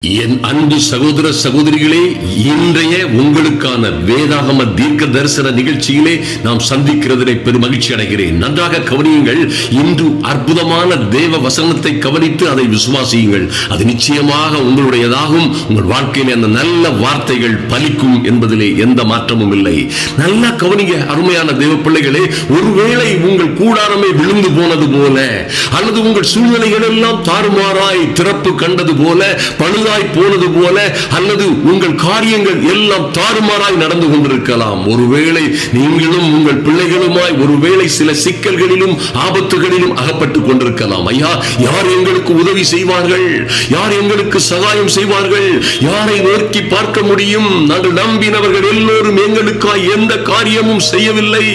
என் அன்பு சகோதர சகோதரிகளே, இன்றைய உங்களுக்கான வேதாகம தீர்க்க தரிசன நிகழ்ச்சியிலே நாம் சந்திக்கிறதிலே பெரும் மகிழ்ச்சி அடைகிறேன். நன்றாக கவனியுங்கள். இன்று அற்புதமான தேவ வசனத்தை கவனித்து அதை விசுவாசியுங்கள். அது நிச்சயமாக உங்களுடையதாகும். உங்கள் வாழ்க்கையிலே அந்த நல்ல வார்த்தைகள் பலிக்கும் என்பதிலே எந்த மாற்றமும் இல்லை. நல்லா கவனிங்க அருமையான தேவ பிள்ளைகளே. ஒருவேளை உங்கள் கூடாரமே விழுந்து போனது போல, அல்லது உங்கள் சூழ்நிலைகள் எல்லாம் தாறுமாறாய் திறப்பு கண்டது போல, பழுதாய் போனது போல, அல்லது உங்கள் காரியங்கள் எல்லாம் தாறுமாறாய் நடந்து கொண்டிருக்கலாம். ஒருவேளை நீங்களும் உங்கள் பிள்ளைகளுமாய் ஒருவேளை சில சிக்கல்களிலும் ஆபத்துகளிலும் அகப்பட்டுக் கொண்டிருக்கலாம். ஐயா, யார் எங்களுக்கு உதவி செய்வார்கள்? யார் எங்களுக்கு சகாயம் செய்வார்கள்? யாரை நோக்கி பார்க்க முடியும்? நாங்கள் நம்பினவர்கள் எல்லோரும் எங்களுக்காய் எந்த காரியமும் செய்யவில்லை.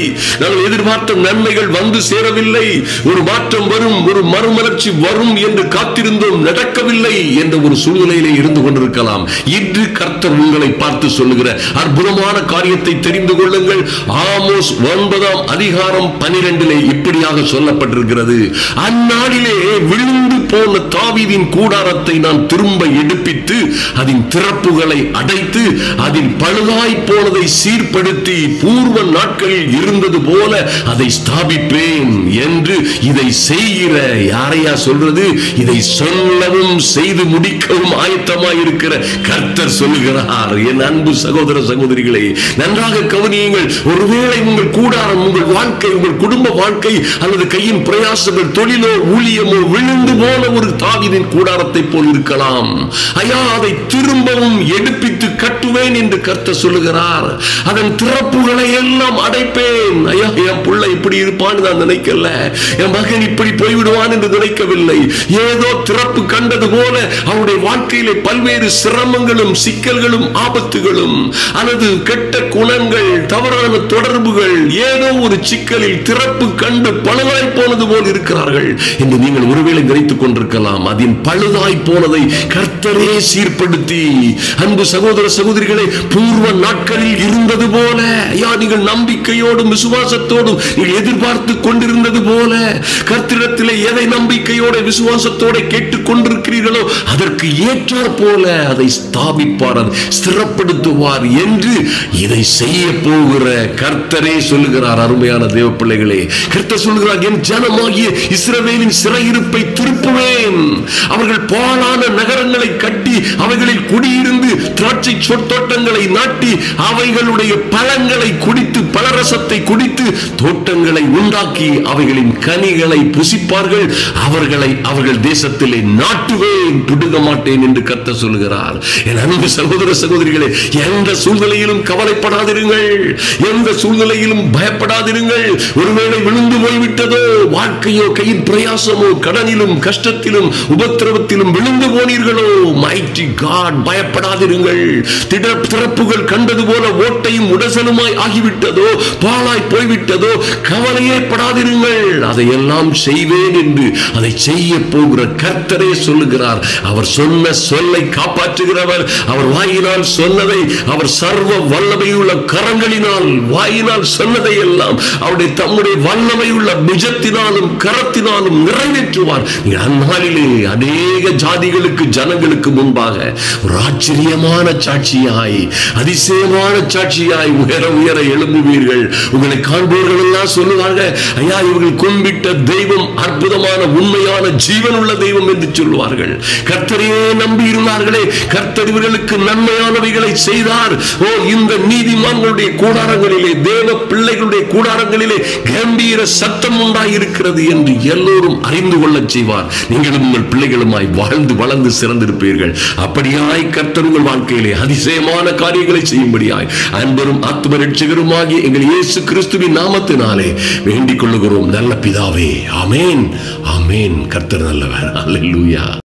நாங்கள் எதிர்பார்த்த நன்மைகள் வந்து சேரவில்லை. ஒரு மாற்றம் வரும், ஒரு மறுமலர்ச்சி வரும் என்று காத்திருந்தோம், நடக்கவில்லை என்ற ஒரு சூழ்நிலையிலே இருந்து கொண்டிருக்கலாம். இன்று கர்த்தர் உங்களை பார்த்து சொல்லுகிற அற்புதமான காரியத்தை தெரிந்து கொள்ளுங்கள். ஆமோஸ் 9ஆம் அதிகாரம் 12 இப்படியாக சொல்லப்பட்டிருக்கிறது. அந்நாளிலே விழுந்து போன தாவீதின் கூடாரத்தை நான் திரும்ப எடுப்பித்து அதன் திறப்புகளை அடைத்து அதில் பழுதாய் போனதை சீர்படுத்தி பூர்வ நாட்களில் இருந்தது போல அதை ஸ்தாபிப்பேன் என்று இதை செய்கிற யாரையா சொல்றது? இதை சொல்லவும் செய்து முடிக்கவும் ஆயத்தமாய் இருக்கிற கர்த்தர் சொல்லுகிறார். என் அன்பு சகோதர சகோதரிகளே, நன்றாக கவனியுங்கள். ஒருவேளை உங்கள் கூடாரம், உங்கள் வாழ்க்கை, உங்கள் குடும்ப வாழ்க்கை அல்லது கையின் பிரயாசங்கள், தொழிலோ ஊழியமோ விழுந்து போன ஒரு தாவீதின் கூடாரத்தை போல் இருக்கலாம். ஐயா, அதை திரும்பவும் எடுப்பித்து கட்டுவேன் என்று கர்த்தர் சொல்லுகிறார். அதன் திறப்புகளை எல்லாம் அடைப்பேன். ஐயா, என் பிள்ளை இப்படி இருப்பான்னு நான் நினைக்கல, என் மகன் இப்படி போய்விடுவான் என்று நினைக்கவில்லை. ஏதோ திறப்பு கண்டது போல அவருடைய வாழ்க்கையிலே பல்வேறு சிரமங்களும் சிக்கல்களும் ஆபத்துகளும் அல்லது கெட்ட குணங்கள், தவறான தொடர்புகள், ஏதோ ஒரு சிக்கலில் திறப்பு கண்டு பழுதாய் போனது போல் இருக்கிறார்கள் என்று நீங்கள் ஒருவேளை நினைத்துக் கொண்டிருக்கலாம். அதன் பழுதாய் போனதை கர்த்தரே சீர்படுத்தி, அன்பு சகோதர சகோதரிகளே, பூர்வ நாட்களில் இருந்தது போல, ஐயா, நீங்கள் நம்பிக்கையோடும் விசுவாசத்தோடும் நீங்கள் எதிர்பார்த்து கொண்டிருந்தது போல, கர்த்தரிடத்திலே எதை நம்பிக்கையோட விசுவாசத்தோட கேட்டுக் கொண்டிருக்கிறீர்களோ அதற்கு ஏற்றார் போல அதை ஸ்தாபிப்பார், ஸ்திரப்படுத்துவார் என்று இதை செய்ய போகிற கர்த்தரே சொல்லுகிறார். அருமையான தேவ பிள்ளைகளே, கர்த்தர் சொல்லுகிறார், என் ஜனமாகிய இஸ்ரவேலின் சிறையிருப்பை திருப்புவேன். அவர்கள் பாழான நகரங்களை கட்டி அவைகளில் குடியிருந்து திராட்சை தோட்டங்களை நாட்டி அவைகளுடைய பழங்களை குடித்து பலரசத்தை குடித்து தோட்டங்களை உண்டாக்கி அவைகளின் கனிகளை புசிப்பார்கள். அவர்களை அவர்கள் தேசத்திலே நாட்டுவேன், புடுங்க மாட்டேன் என்று கர்த்தர் சொல்லுகிறார். என் அன்பு சகோதர சகோதரிகளே, எந்த சூழ்நிலையிலும் கவலைப்படாதிருங்கள், எந்த சூழ்நிலையிலும் பயப்படாதிருங்கள். ஒருவேளை விழுந்து போய்விட்டதோ வாழ்க்கையோ, கையின் பிரயாசமோ, கடனிலும் கஷ்டத்திலும் உபத்திரவத்திலும் விழுந்து போனீர்களோ, மைட்டி காட், பயப்படாதிருங்கள். திறப்புகள் கண்டது போல ஓட்டையும் உடசலுமாய் ஆகிவிட்டதோ, பாழாய் போய்விட்டதோ, கவலையே படாதிருங்கள். அதையெல்லாம் செய்வேன் என்று அதை செய்ய போகிற கர்த்தரே சொல்லுகிறார். அவர் சொன்ன சொல்லை காப்பாற்றுகிறவர். அவர் வாயினால் சொன்னதை, அவர் சர்வ வல்லமையுள்ள கரங்களினால் வாயினால் சொன்னதை எல்லாம் அவருடைய தம்முடைய வல்லமையுள்ள நிஜத்தினாலும் கரத்தினாலும் நிறைவேற்றுவார். அந்நாளிலே அநேக ஜாதிகளுக்கு, ஜனங்களுக்கு முன்பாக ஒரு ஆச்சரியமான சாட்சியாய், அதிசயமான சாட்சியாய் உயர உயர எழும்புவீர்கள். உங்களை காண்பவர்கள் எல்லாம் சொல்லுவார்கள், ஐயா, இவர்கள் கும்பிட்ட தெய்வம் அற்புதமான உண்மையான ஜீவனுள்ள தெய்வம் என்று சொல்லுவார்கள். கர்த்தரையே நம்பி இருந்தார்களே, கர்த்தர் இவர்களுக்கு நன்மையானவைகளை செய்தார். ஓ, இந்த நீதிமான்களுடைய கூடாரங்களிலே, தேவ பிள்ளைகளுடைய கூடாரங்களிலே கம்பீர சத்தம் உண்டாயிருக்கிறது என்று எல்லோரும் அறிந்து கொள்ள செய்வார். நீங்களும் உங்கள் பிள்ளைகளுமாய் வாழ்ந்து வளர்ந்து சிறந்திருப்பீர்கள். அப்படியாய் கர்த்தர் உங்கள் வாழ்க்கையிலே அதிசயமான காரியங்களை செய்யும்படியாய் அன்பரும் ஆத்தும ரட்சகருமாகிய எங்கள் இயேசு கிறிஸ்துவின் நாமத்தினாலே வேண்டிக் கொள்ளுகிறோம் நல்ல பிதாவே. ஆமென், ஆமென். கர்த்தர் நல்லவர். அல்லேலூயா.